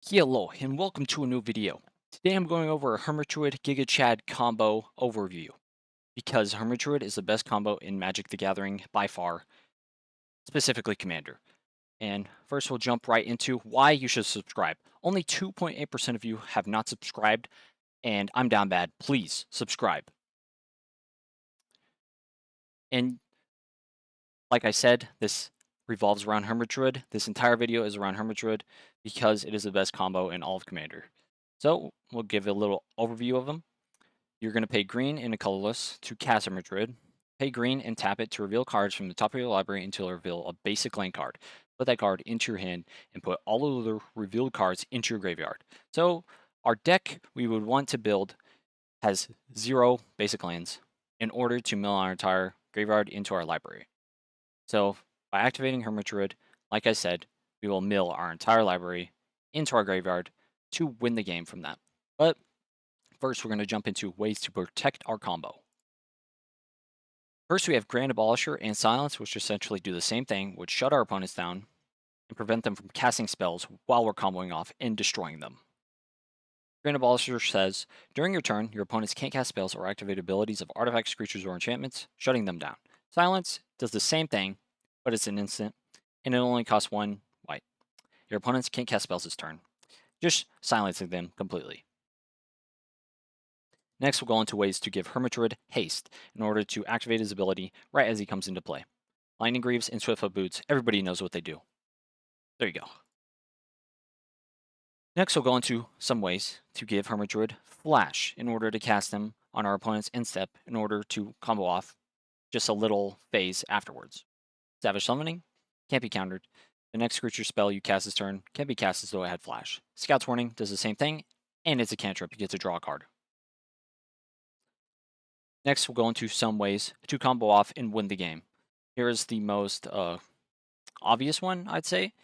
Hello and welcome to a new video. Today I'm going over a Hermit Druid Giga Chad combo overview because Hermit Druid is the best combo in Magic the Gathering by far, specifically Commander. And first we'll jump right into why you should subscribe. Only 2.8% of you have not subscribed and I'm down bad. Please subscribe. And like I said, this revolves around Hermit Druid. This entire video is around Hermit Druid because it is the best combo in all of Commander. So we'll give a little overview of them. You're going to pay green in a colorless to cast Hermit Druid. Pay green and tap it to reveal cards from the top of your library until you reveal a basic land card. Put that card into your hand and put all of the revealed cards into your graveyard. So our deck we would want to build has 0 basic lands in order to mill our entire graveyard into our library. So by activating Hermit Druid, like I said, we will mill our entire library into our graveyard to win the game from that. But first, we're going to jump into ways to protect our combo. First, we have Grand Abolisher and Silence, which essentially do the same thing, which shut our opponents down and prevent them from casting spells while we're comboing off and destroying them. Grand Abolisher says, during your turn, your opponents can't cast spells or activate abilities of artifacts, creatures, or enchantments, shutting them down. Silence does the same thing, but it's an instant, and it only costs 1 white. Your opponents can't cast spells this turn, just silencing them completely. Next, we'll go into ways to give Hermit Druid haste in order to activate his ability right as he comes into play. Lightning Greaves and Swiftfoot Boots, everybody knows what they do. There you go. Next, we'll go into some ways to give Hermit Druid Flash in order to cast him on our opponent's end step in order to combo off just a little phase afterwards. Savage Summoning can't be countered. The next creature spell you cast this turn can be cast as though it had Flash. Scout's Warning does the same thing, and it's a cantrip. You get to draw a card. Next, we'll go into some ways to combo off and win the game. Here is the most obvious one, I'd say.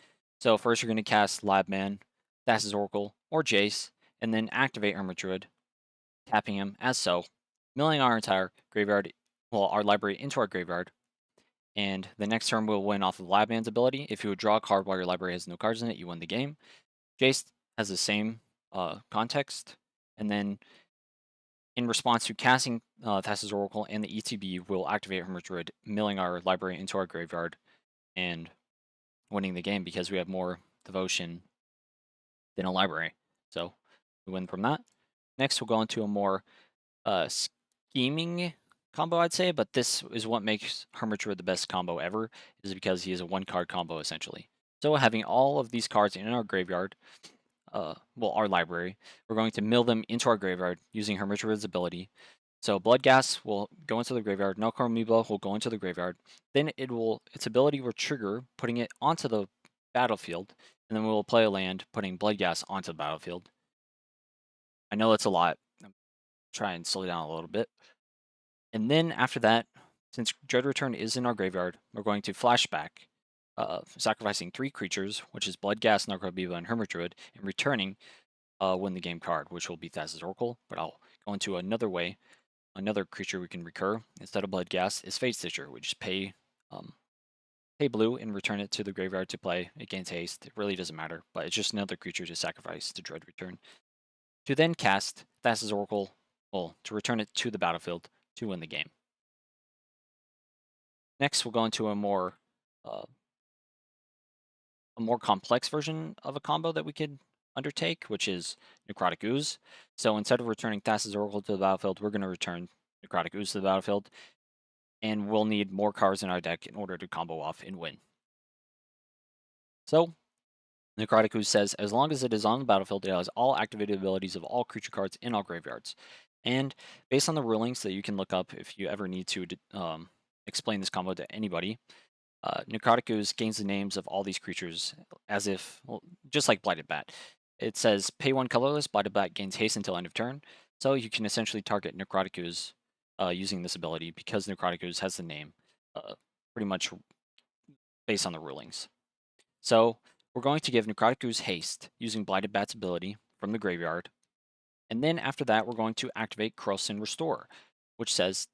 So first you're going to cast Labman, Thassa's Oracle, or Jace, and then activate Hermit Druid, tapping him as so, milling our entire graveyard, well, our library into our graveyard. And the next turn we'll win off of Labman's ability. If you would draw a card while your library has no cards in it, you win the game. Jace has the same context. And then in response to casting Thassa's Oracle and the ETB, we'll activate Hermit Druid, milling our library into our graveyard and winning the game because we have more devotion than a library. So we win from that. Next, we'll go into a more scheming combo, I'd say, but this is what makes Hermit Druid the best combo ever, is because he is a one-card combo, essentially. So having all of these cards in our graveyard, well, our library, we're going to mill them into our graveyard using Hermit Druid's ability. So Bloodghast will go into the graveyard, Nelcor Amoeba will go into the graveyard, then its ability will trigger, putting it onto the battlefield, and then we will play a land, putting Bloodghast onto the battlefield. I know that's a lot. I'm trying to slow down a little bit. And then after that, since Dread Return is in our graveyard, we're going to flashback, sacrificing 3 creatures, which is Bloodghast, Nelcor Amoeba, and Hermit Druid, and returning win the game card, which will be Thassa's Oracle. But I'll go into another way. Another creature we can recur instead of Bloodghast is Fate Stitcher. We just pay blue and return it to the graveyard to play. It gains haste. It really doesn't matter, but it's just another creature to sacrifice to Dread Return. To then cast Thassa's Oracle, well, to return it to the battlefield to win the game. Next, we'll go into a more complex version of a combo that we could undertake, which is Necrotic Ooze. So instead of returning Thassa's Oracle to the battlefield, we're going to return Necrotic Ooze to the battlefield, and we'll need more cards in our deck in order to combo off and win. So, Necrotic Ooze says, as long as it is on the battlefield, it has all activated abilities of all creature cards in all graveyards. And based on the rulings that you can look up if you ever need to explain this combo to anybody, Necrotic Ooze gains the names of all these creatures as if, well, just like Blighted Bat. It says, pay 1 colorless, Blighted Bat gains haste until end of turn. So you can essentially target Necrotic Ooze using this ability because Necrotic Ooze has the name pretty much based on the rulings. So we're going to give Necrotic Ooze haste using Blighted Bat's ability from the graveyard. And then after that, we're going to activate Krosan Restore, which says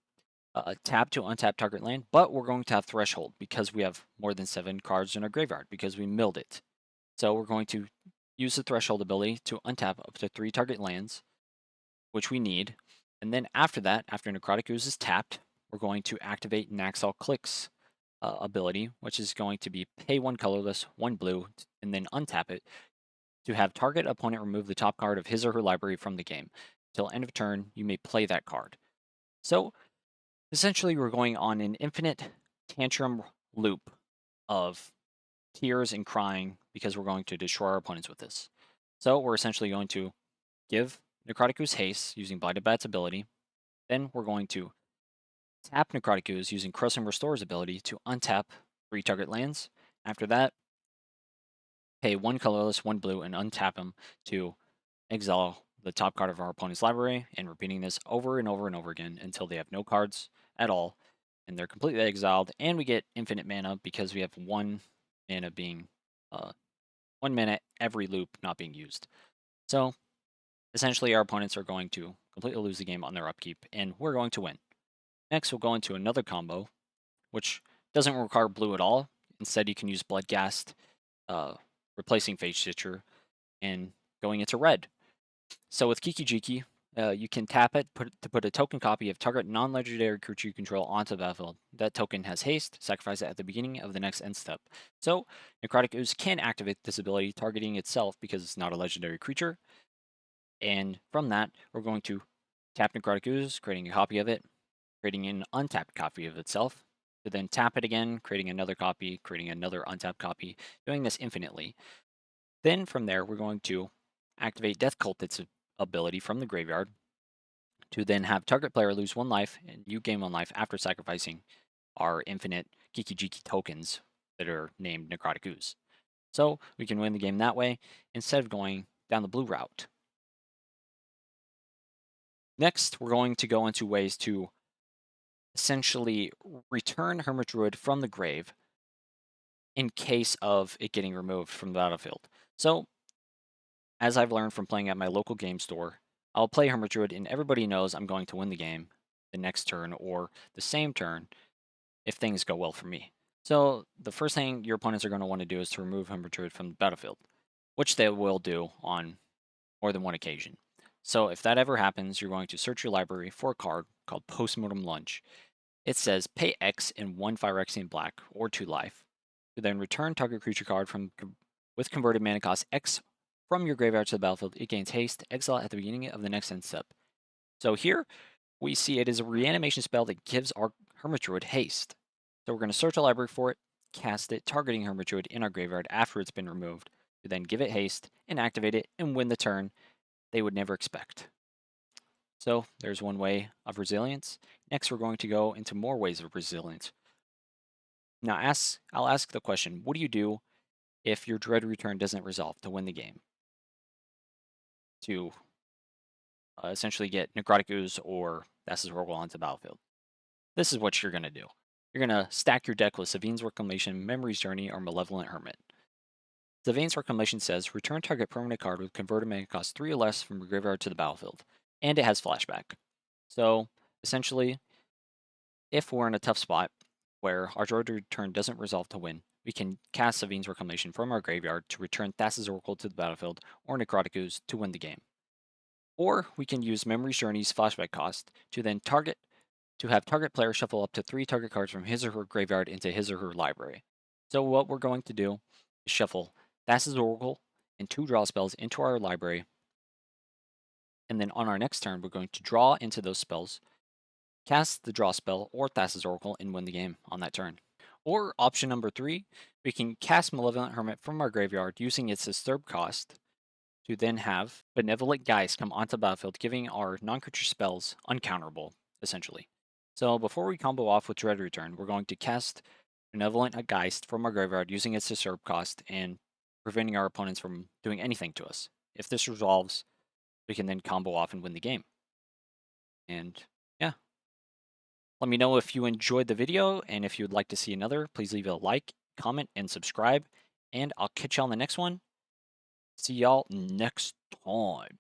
tap to untap target land, but we're going to have Threshold because we have more than 7 cards in our graveyard because we milled it. So we're going to use the Threshold ability to untap up to 3 target lands, which we need. And then after that, after Necrotic Ooze is tapped, we're going to activate Naxal Click's ability, which is going to be pay 1 colorless, 1 blue, and then untap it to have target opponent remove the top card of his or her library from the game. Till end of turn, you may play that card. So essentially, we're going on an infinite tantrum loop of tears and crying because we're going to destroy our opponents with this. So we're essentially going to give Necrotic Ooze haste using Blighted Bat's ability. Then we're going to tap Necrotic Ooze using Krosan Restore's ability to untap 3 target lands. After that, pay 1 colorless, 1 blue, and untap him to exile the top card of our opponent's library, and repeating this over and over and over again until they have no cards at all, and they're completely exiled, and we get infinite mana because we have 1 mana being, 1 mana every loop not being used. So, essentially, our opponents are going to completely lose the game on their upkeep, and we're going to win. Next, we'll go into another combo, which doesn't require blue at all. Instead, you can use Bloodghast, replacing Phage Stitcher, and going into red. So with Kiki Jiki, you can tap it to put a token copy of target non-legendary creature you control onto the battlefield. That token has haste, sacrifice it at the beginning of the next end step. So Necrotic Ooze can activate this ability targeting itself because it's not a legendary creature. And from that, we're going to tap Necrotic Ooze, creating a copy of it, creating an untapped copy of itself, to then tap it again, creating another copy, creating another untapped copy, doing this infinitely. Then from there, we're going to activate Death Cultist's ability from the graveyard to then have target player lose 1 life and you gain 1 life after sacrificing our infinite Kiki Jiki tokens that are named Necrotic Ooze. So we can win the game that way instead of going down the blue route. Next, we're going to go into ways to essentially return Hermit Druid from the grave in case of it getting removed from the battlefield. So, as I've learned from playing at my local game store, I'll play Hermit Druid and everybody knows I'm going to win the game the next turn or the same turn if things go well for me. So the first thing your opponents are going to want to do is to remove Hermit Druid from the battlefield, which they will do on more than one occasion. So if that ever happens, you're going to search your library for a card called Postmortem Lunch. It says pay X in 1 Phyrexian black or 2 life, to then return target creature card with converted mana cost X from your graveyard to the battlefield. It gains haste, exile at the beginning of the next end step. So here we see it is a reanimation spell that gives our Hermit Druid haste. So we're going to search a library for it, cast it, targeting Hermit Druid in our graveyard after it's been removed, to then give it haste and activate it and win the turn they would never expect. So there's one way of resilience. Next, we're going to go into more ways of resilience. Now, I'll ask the question, what do you do if your Dread Return doesn't resolve to win the game? To essentially get Necrotic Ooze or Thassa's Oracle onto the battlefield. This is what you're going to do. You're going to stack your deck with Savine's Reclamation, Memory's Journey, or Malevolent Hermit. Savine's Reclamation says, return target permanent card with converted mana cost 3 or less from your graveyard to the battlefield. And it has flashback. So, essentially, if we're in a tough spot where our Dread Return doesn't resolve to win, we can cast Savine's Reclamation from our graveyard to return Thassa's Oracle to the battlefield or Necrotic Ooze to win the game. Or we can use Memory's Journey's flashback cost to then have target player shuffle up to 3 target cards from his or her graveyard into his or her library. So what we're going to do is shuffle Thassa's Oracle and 2 draw spells into our library. And then on our next turn, we're going to draw into those spells, cast the draw spell or Thassa's Oracle, and win the game on that turn. Or option number 3, we can cast Malevolent Hermit from our graveyard using its disturb cost to then have Benevolent Geist come onto the battlefield, giving our non-creature spells uncounterable, essentially. So before we combo off with Dread Return, we're going to cast Benevolent Geist from our graveyard using its disturb cost and preventing our opponents from doing anything to us. If this resolves, we can then combo off and win the game. And yeah. Let me know if you enjoyed the video, and if you would like to see another, please leave a like, comment, and subscribe. And I'll catch y'all on the next one. See y'all next time.